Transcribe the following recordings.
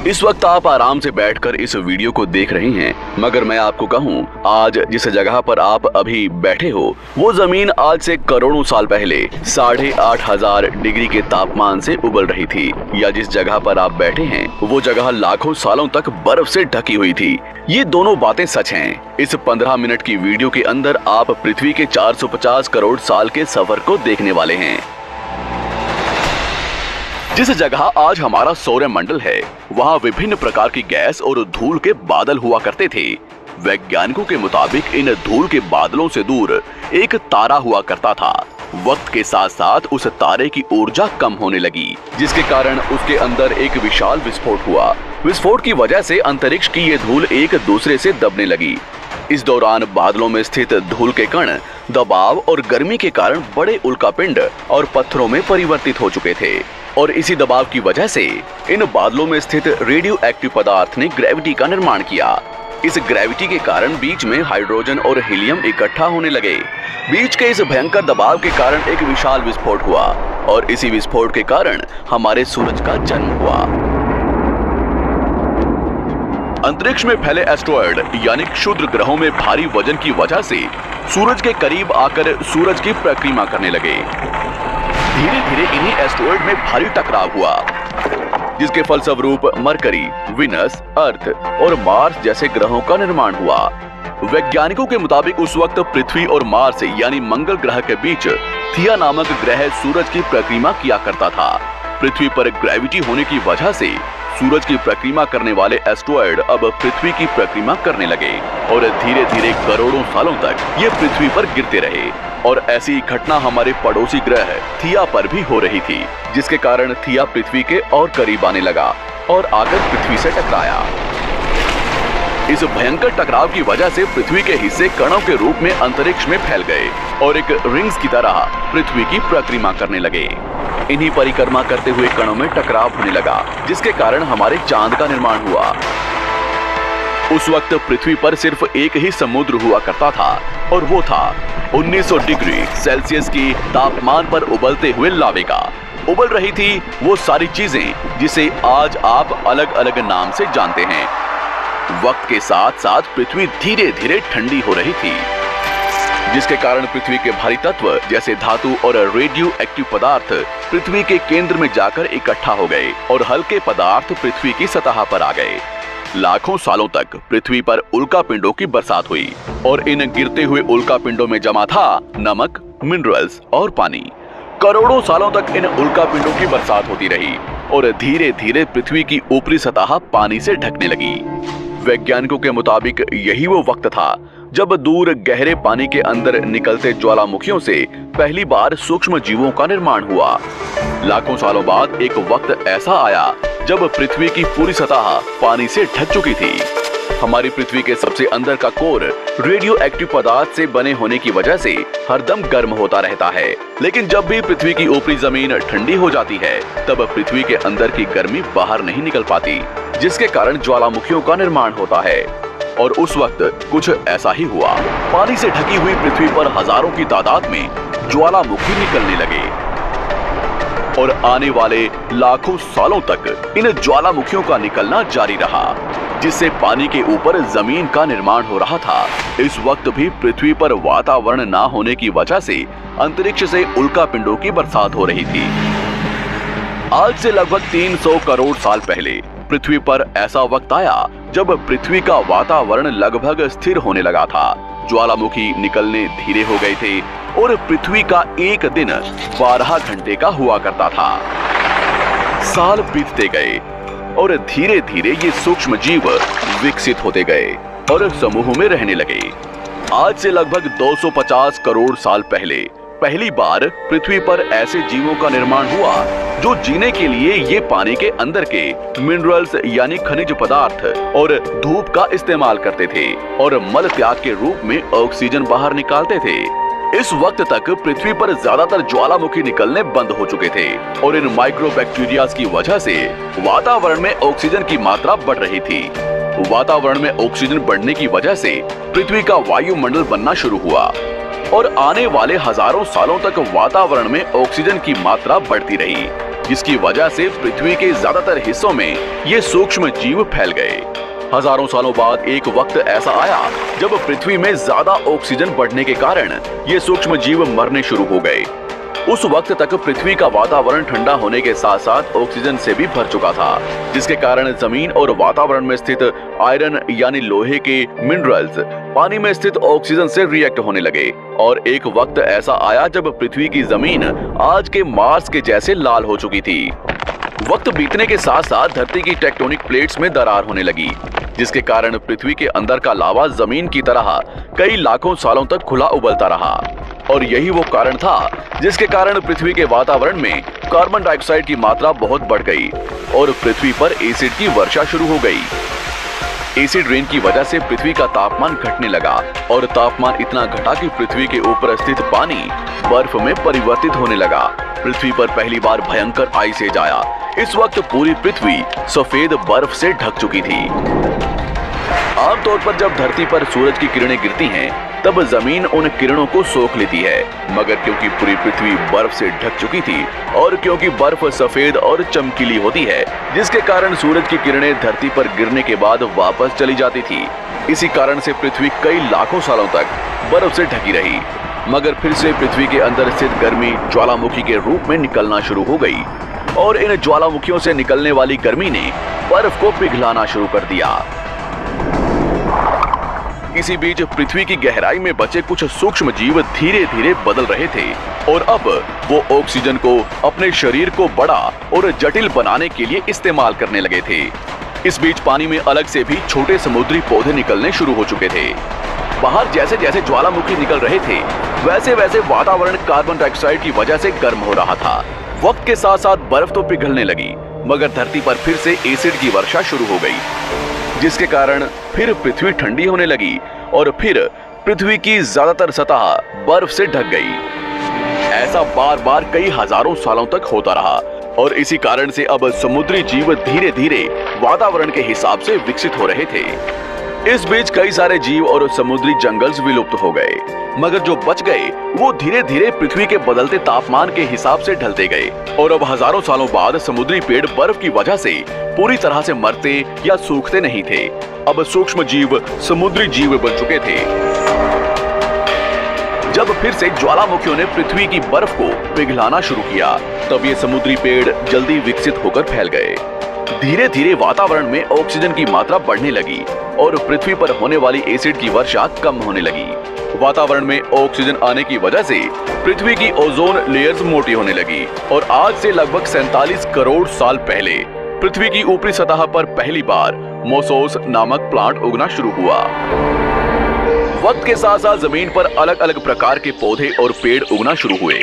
इस वक्त आप आराम से बैठकर इस वीडियो को देख रहे हैं, मगर मैं आपको कहूं, आज जिस जगह पर आप अभी बैठे हो वो जमीन आज से करोड़ों साल पहले 8,500 डिग्री के तापमान से उबल रही थी, या जिस जगह पर आप बैठे हैं वो जगह लाखों सालों तक बर्फ से ढकी हुई थी। ये दोनों बातें सच हैं। इस 15 मिनट की वीडियो के अंदर आप पृथ्वी के 450 करोड़ साल के सफर को देखने वाले हैं। जिस जगह आज हमारा सौरमंडल है वहाँ विभिन्न प्रकार की गैस और धूल के बादल हुआ करते थे। वैज्ञानिकों के मुताबिक इन धूल के बादलों से दूर एक तारा हुआ करता था। वक्त के साथ साथ उस तारे की ऊर्जा कम होने लगी, जिसके कारण उसके अंदर एक विशाल विस्फोट हुआ। विस्फोट की वजह से अंतरिक्ष की ये धूल एक दूसरे से दबने लगी। इस दौरान बादलों में स्थित धूल के कण दबाव और गर्मी के कारण बड़े उल्कापिंड और पत्थरों में परिवर्तित हो चुके थे, और इसी दबाव की वजह से इन बादलों में स्थित रेडियो एक्टिव पदार्थ ने ग्रेविटी का निर्माण किया। इस ग्रेविटी के कारण बीच में हाइड्रोजन और हीलियम इकट्ठा होने लगे। बीच के इस भयंकर दबाव के कारण एक विशाल विस्फोट हुआ, और इसी विस्फोट के कारण हमारे सूरज का जन्म हुआ। अंतरिक्ष में फैले एस्टेरॉयड यानी क्षुद्र ग्रहों में भारी वजन की वजह से सूरज के करीब आकर सूरज की परिक्रमा करने लगे। धीरे धीरे इन्हीं एस्टेरॉयड में भारी टकराव हुआ, जिसके फलस्वरूप मरकरी, विनस, अर्थ और मार्स जैसे ग्रहों का निर्माण हुआ। वैज्ञानिकों के मुताबिक उस वक्त पृथ्वी और मार्स यानी मंगल ग्रह के बीच थिया नामक ग्रह सूरज की परिक्रमा किया करता था। पृथ्वी पर ग्रेविटी होने की वजह से सूरज की परिक्रमा करने वाले एस्टेरॉयड अब पृथ्वी की परिक्रमा करने लगे, और धीरे धीरे करोड़ों सालों तक ये पृथ्वी पर गिरते रहे। और ऐसी घटना हमारे पड़ोसी ग्रह थिया पर भी हो रही थी, जिसके कारण थिया पृथ्वी के और करीब आने लगा और आकर पृथ्वी से टकराया। इस भयंकर टकराव की वजह से पृथ्वी के हिस्से कणों के रूप में अंतरिक्ष में फैल गए और एक रिंग्स की तरह पृथ्वी की परिक्रमा करने लगे। इन्हीं परिक्रमा करते हुए कणों में टकराव होने लगा, जिसके कारण हमारे चांद का निर्माण हुआ। उस वक्त पृथ्वी पर सिर्फ एक ही समुद्र हुआ करता था, और वो था 1900 डिग्री सेल्सियस की तापमान पर उबलते हुए लावे का। उबल रही थी वो सारी चीजें जिसे आज आप अलग अलग नाम से जानते हैं। वक्त के साथ साथ पृथ्वी धीरे धीरे ठंडी हो रही थी, जिसके कारण पृथ्वी के भारी तत्व जैसे धातु और रेडियो एक्टिव पदार्थ पृथ्वी के केंद्र में जाकर इकट्ठा हो गए, और हल्के पदार्थ पृथ्वी की सतह पर आ गए। लाखों सालों तक पृथ्वी पर उल्कापिंडों की बरसात हुई, और इन गिरते हुए उल्कापिंडों में जमा था नमक, मिनरल्स और पानी। करोड़ों सालों तक इन उल्कापिंडों की बरसात होती रही, और धीरे धीरे पृथ्वी की ऊपरी सतह पानी से ढकने लगी। वैज्ञानिकों के मुताबिक यही वो वक्त था जब दूर गहरे पानी के अंदर निकलते ज्वालामुखियों से पहली बार सूक्ष्म जीवों का निर्माण हुआ। लाखों सालों बाद एक वक्त ऐसा आया जब पृथ्वी की पूरी सतह पानी से ढक चुकी थी। हमारी पृथ्वी के सबसे अंदर का कोर रेडियो एक्टिव पदार्थ से बने होने की वजह से हरदम गर्म होता रहता है, लेकिन जब भी पृथ्वी की ऊपरी जमीन ठंडी हो जाती है तब पृथ्वी के अंदर की गर्मी बाहर नहीं निकल पाती, जिसके कारण ज्वालामुखियों का निर्माण होता है। और उस वक्त कुछ ऐसा ही हुआ। पानी से ढकी हुई पृथ्वी पर हजारों की तादाद में ज्वालामुखी निकलने लगे, और आने वाले लाखों सालों तक इन ज्वालामुखियों का निकलना जारी रहा, जिससे पानी के ऊपर जमीन का निर्माण हो रहा था। इस वक्त भी पृथ्वी पर वातावरण ना होने की वजह से अंतरिक्ष से उल्कापिंडों की बरसात हो रही थी। आज से लगभग 300 करोड़ साल पहले पृथ्वी पर ऐसा वक्त आया जब पृथ्वी का वातावरण लगभग स्थिर होने लगा था। ज्वालामुखी निकलने धीरे हो गए थे, और पृथ्वी का एक दिन 12 घंटे का हुआ करता था। साल बीतते गए, और धीरे धीरे ये सूक्ष्म जीव विकसित होते गए और समूह में रहने लगे। आज से लगभग 250 करोड़ साल पहले पहली बार पृथ्वी पर ऐसे जीवों का निर्माण हुआ जो जीने के लिए ये पानी के अंदर के मिनरल्स यानी खनिज पदार्थ और धूप का इस्तेमाल करते थे, और मल त्याग के रूप में ऑक्सीजन बाहर निकालते थे। इस वक्त तक पृथ्वी पर ज्यादातर ज्वालामुखी निकलने बंद हो चुके थे, और इन माइक्रोबैक्टीरियाज की वजह से वातावरण में ऑक्सीजन की मात्रा बढ़ रही थी। वातावरण में ऑक्सीजन बढ़ने की वजह से पृथ्वी का वायुमंडल बनना शुरू हुआ, और आने वाले हजारों सालों तक वातावरण में ऑक्सीजन की मात्रा बढ़ती रही। जिसकी वजह से पृथ्वी के ज्यादातर हिस्सों में ये सूक्ष्म जीव फैल गए। हजारों सालों बाद एक वक्त ऐसा आया जब पृथ्वी में ज्यादा ऑक्सीजन बढ़ने के कारण ये सूक्ष्म जीव मरने शुरू हो गए। उस वक्त तक पृथ्वी का वातावरण ठंडा होने के साथ साथ ऑक्सीजन से भी भर चुका था, जिसके कारण जमीन और वातावरण में स्थित आयरन यानी लोहे के मिनरल्स पानी में स्थित ऑक्सीजन से रिएक्ट होने लगे। और एक वक्त ऐसा आया जब पृथ्वी की जमीन आज के मार्स के जैसे लाल हो चुकी थी। वक्त बीतने के साथ साथ धरती की टेक्टोनिक प्लेट्स में दरार होने लगी, जिसके कारण पृथ्वी के अंदर का लावा जमीन की तरह कई लाखों सालों तक खुला उबलता रहा। और यही वो कारण था जिसके कारण पृथ्वी के वातावरण में कार्बन डाइऑक्साइड की मात्रा बहुत बढ़ गई और पृथ्वी पर एसिड की वर्षा शुरू हो गई। एसिड रेन की वजह से पृथ्वी का तापमान घटने लगा और तापमान इतना घटा कि पृथ्वी के ऊपर स्थित पानी बर्फ में परिवर्तित होने लगा। पृथ्वी पर पहली बार भयंकर आइस एज आया। इस वक्त पूरी पृथ्वी सफेद बर्फ से ढक चुकी थी। आमतौर पर जब धरती पर सूरज की किरणें गिरती हैं, तब जमीन उन किरणों को सोख लेती है, मगर क्योंकि पूरी पृथ्वी बर्फ से ढक चुकी थी और क्योंकि बर्फ सफेद और चमकीली होती है, जिसके कारण सूरज की किरणें धरती पर गिरने के बाद वापस चली जाती थी। इसी कारण से पृथ्वी कई लाखों सालों तक बर्फ से ढकी रही, मगर फिर से पृथ्वी के अंदर स्थित गर्मी ज्वालामुखी के रूप में निकलना शुरू हो गई और इन ज्वालामुखियों से निकलने वाली गर्मी ने बर्फ को पिघलाना शुरू कर दिया। इसी बीच पृथ्वी की गहराई में बचे कुछ सूक्ष्म जीव धीरे धीरे बदल रहे थे और अब वो ऑक्सीजन को अपने शरीर को बड़ा और जटिल बनाने के लिए इस्तेमाल करने लगे थे। इस बीच पानी में अलग से भी छोटे समुद्री पौधे निकलने शुरू हो चुके थे। बाहर जैसे जैसे ज्वालामुखी निकल रहे थे, वैसे वैसे वातावरण कार्बन डाइऑक्साइड की वजह से गर्म हो रहा था। वक्त के साथ साथ बर्फ तो पिघलने लगी, मगर धरती पर फिर से एसिड की वर्षा शुरू हो गई, जिसके कारण फिर पृथ्वी ठंडी होने लगी और फिर पृथ्वी की ज्यादातर सतह बर्फ से ढक गई। ऐसा बार बार कई हजारों सालों तक होता रहा और इसी कारण से अब समुद्री जीव धीरे धीरे वातावरण के हिसाब से विकसित हो रहे थे। इस बीच कई सारे जीव और समुद्री जंगल्स विलुप्त हो गए, मगर जो बच गए वो धीरे धीरे पृथ्वी के बदलते तापमान के हिसाब से ढलते गए और अब हजारों सालों बाद समुद्री पेड़ बर्फ की वजह से पूरी तरह से मरते या सूखते नहीं थे। अब सूक्ष्म जीव समुद्री जीव बन चुके थे। जब फिर से ज्वालामुखियों ने पृथ्वी की बर्फ को पिघलाना शुरू किया, तब ये समुद्री पेड़ जल्दी विकसित होकर फैल गए। धीरे धीरे वातावरण में ऑक्सीजन की मात्रा बढ़ने लगी और पृथ्वी पर होने वाली एसिड की वर्षा कम होने लगी। वातावरण में ऑक्सीजन आने की वजह से पृथ्वी की ओजोन लेयर्स मोटी होने लगी और आज से लगभग 47 करोड़ साल पहले पृथ्वी की ऊपरी सतह पर पहली बार मोसोस नामक प्लांट उगना शुरू हुआ। वक्त के साथ साथ जमीन पर अलग अलग प्रकार के पौधे और पेड़ उगना शुरू हुए।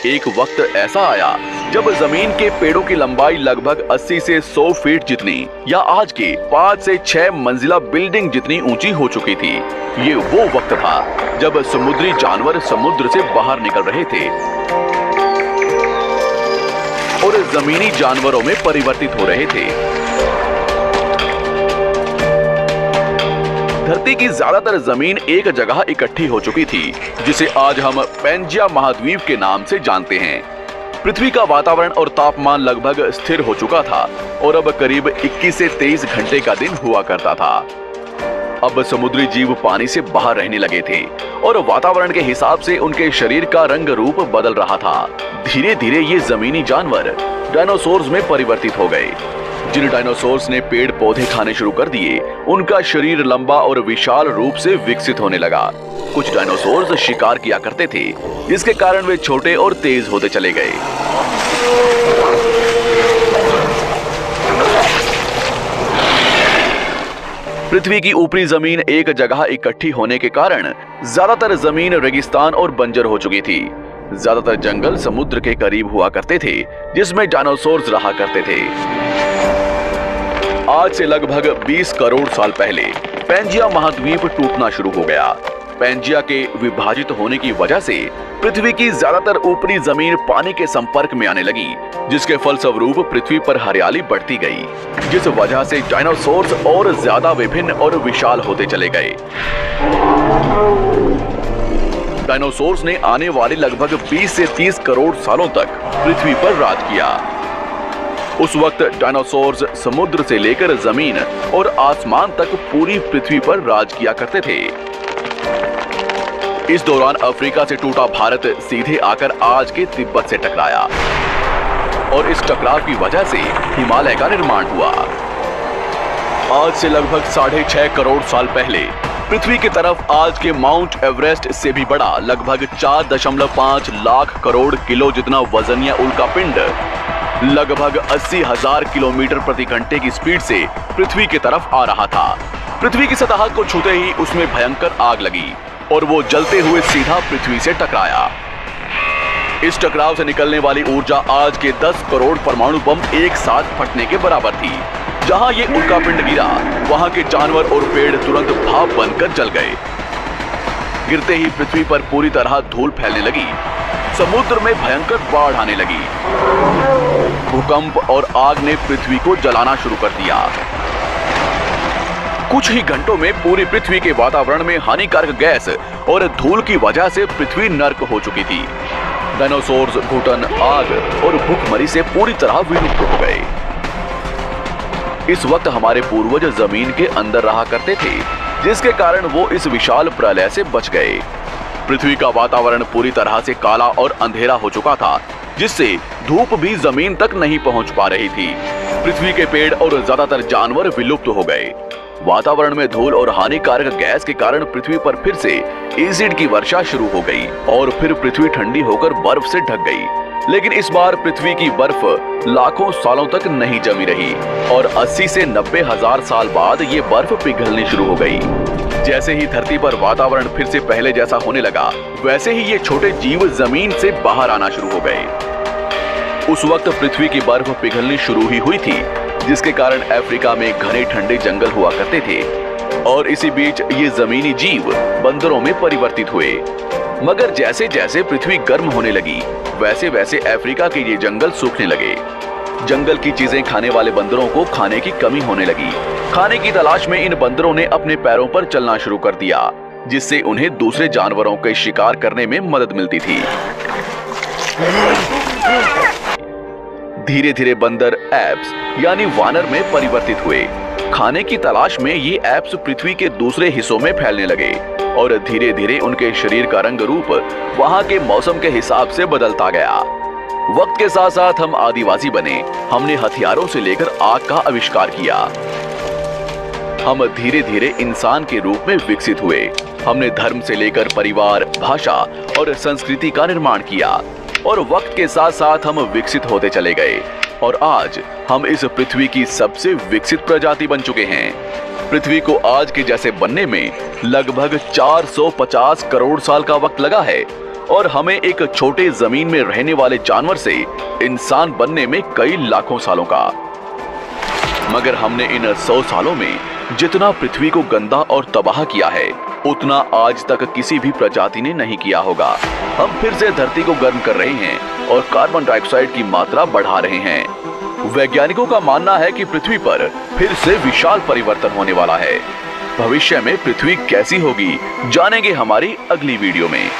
एक वक्त ऐसा आया जब जमीन के पेड़ों की लंबाई लगभग 80 से 100 फीट जितनी या आज के 5 से 6 मंजिला बिल्डिंग जितनी ऊंची हो चुकी थी। ये वो वक्त था जब समुद्री जानवर समुद्र से बाहर निकल रहे थे और जमीनी जानवरों में परिवर्तित हो रहे थे। धरती की ज्यादातर जमीन एक जगह इकट्ठी हो चुकी थी, जिसे आज हम पैंजिया महाद्वीप के नाम से जानते हैं। पृथ्वी का वातावरण और तापमान लगभग स्थिर हो चुका था और अब करीब 21 से 23 घंटे का दिन हुआ करता था। अब समुद्री जीव पानी से बाहर रहने लगे थे और वातावरण के हिसाब से उनके शरीर का रंग रूप बदल रहा था। धीरे धीरे ये जमीनी जानवर डायनासोर्स में परिवर्तित हो गए। जिन डायनासोर्स ने पेड़ पौधे खाने शुरू कर दिए, उनका शरीर लंबा और विशाल रूप से विकसित होने लगा। कुछ डायनासोर्स शिकार किया करते थे, जिसके कारण वे छोटे और तेज होते चले गए। पृथ्वी की ऊपरी जमीन एक जगह इकट्ठी होने के कारण ज्यादातर जमीन रेगिस्तान और बंजर हो चुकी थी। ज्यादातर जंगल समुद्र के करीब हुआ करते थे, जिसमें डायनासोर्स रहा करते थे। आज से लगभग 20 करोड़ साल पहले पैंजिया महाद्वीप टूटना शुरू हो गया। पैंजिया के विभाजित होने की वजह से पृथ्वी की ज्यादातर ऊपरी जमीन पानी के संपर्क में आने लगी, जिसके फलस्वरूप पृथ्वी पर हरियाली बढ़ती गई, जिस वजह से डायनासोर्स और ज्यादा विभिन्न और विशाल होते चले गए। डायनासोर्स ने आने वाले लगभग 20 से 30 करोड़ सालों तक पृथ्वी पर राज किया। उस वक्त डायनासोर्स समुद्र से लेकर जमीन और आसमान तक पूरी पृथ्वी पर राज किया करते थे। इस दौरान अफ्रीका से टूटा भारत सीधे आकर आज के तिब्बत से टकराया और इस टकराव की वजह से हिमालय का निर्माण हुआ। आज से लगभग 6.5 करोड़ साल पहले पृथ्वी की तरफ आज के माउंट एवरेस्ट से भी बड़ा लगभग 4.5 लाख करोड़ किलो जितना वजनिया उल्कापिंड लगभग 80,000 किलोमीटर प्रति घंटे की स्पीड से पृथ्वी की तरफ आ रहा था। पृथ्वी की सतह को छूते ही उसमें भयंकर आग लगी और वो जलते हुए सीधा पृथ्वी से टकराया। इस टकराव से निकलने वाली ऊर्जा आज के 10 करोड़ परमाणु बम एक साथ फटने के बराबर थी। जहां ये उल्कापिंड गिरा, वहां के जानवर और पेड़ तुरंत भाप बनकर जल गए। गिरते ही पृथ्वी पर पूरी तरह धूल फैलने लगी, समुद्र में भयंकर बाढ़ आने लगी। भूकंप और आग ने पृथ्वी को जलाना शुरू कर दिया। कुछ ही घंटों में पूरी पृथ्वी के वातावरण में हानिकारक गैस और धूल की वजह से पृथ्वी नर्क हो चुकी थी। डायनासोर्स घुटन, आग और भूखमरी से पूरी तरह विलुप्त हो गए। इस वक्त हमारे पूर्वज जमीन के अंदर रहा करते थे, जिसके कारण वो इस विशाल प्रलय से बच गए। पृथ्वी का वातावरण पूरी तरह से काला और अंधेरा हो चुका था, जिससे धूप भी जमीन तक नहीं पहुंच पा रही थी। पृथ्वी के पेड़ और ज्यादातर जानवर विलुप्त हो गए। वातावरण में धूल और हानिकारक गैस के कारण पृथ्वी पर फिर से एसिड की वर्षा शुरू हो गई और फिर पृथ्वी ठंडी होकर बर्फ से ढक गई। लेकिन इस बार पृथ्वी की बर्फ लाखों सालों तक नहीं जमी रही और 80 से 90 हजार साल बाद ये बर्फ पिघलनी शुरू हो गई। जैसे ही धरती पर वातावरण फिर से पहले जैसा होने लगा, वैसे ही ये छोटे जीव जमीन से बाहर आना शुरू हो गए। उस वक्त पृथ्वी की बर्फ पिघलनी शुरू ही हुई थी, जिसके कारण अफ्रीका में घने ठंडे जंगल हुआ करते थे और इसी बीच ये जमीनी जीव बंदरों में परिवर्तित हुए। मगर जैसे जैसे पृथ्वी गर्म होने लगी, वैसे वैसे अफ्रीका के ये जंगल सूखने लगे। जंगल की चीजें खाने वाले बंदरों को खाने की कमी होने लगी। खाने की तलाश में इन बंदरों ने अपने पैरों पर चलना शुरू कर दिया, जिससे उन्हें दूसरे जानवरों के शिकार करने में मदद मिलती थी। धीरे धीरे बंदर एप्स यानी वानर में परिवर्तित हुए। खाने की तलाश में ये एप्स पृथ्वी के दूसरे हिस्सों में फैलने लगे और धीरे धीरे उनके शरीर का रंग रूप वहां के मौसम के हिसाब से बदलता गया। वक्त के साथ साथ हम आदिवासी बने। हमने हथियारों से लेकर आग का आविष्कार किया। हम धीरे धीरे इंसान के रूप में विकसित हुए। हमने धर्म से लेकर परिवार, भाषा और संस्कृति का निर्माण किया और वक्त के साथ साथ हम विकसित होते चले गए और आज हम इस पृथ्वी की सबसे विकसित प्रजाति बन चुके हैं। पृथ्वी को आज के जैसे बनने में लगभग 450 करोड़ साल का वक्त लगा है और हमें एक छोटे जमीन में रहने वाले जानवर से इंसान बनने में कई लाखों सालों का। मगर हमने इन 100 सालों में जितना पृथ्वी को गंदा और तबाह किया है, उतना आज तक किसी भी प्रजाति ने नहीं किया होगा। हम फिर से धरती को गर्म कर रहे हैं और कार्बन डाइऑक्साइड की मात्रा बढ़ा रहे हैं। वैज्ञानिकों का मानना है कि पृथ्वी पर फिर से विशाल परिवर्तन होने वाला है। भविष्य में पृथ्वी कैसी होगी, जानेंगे हमारी अगली वीडियो में।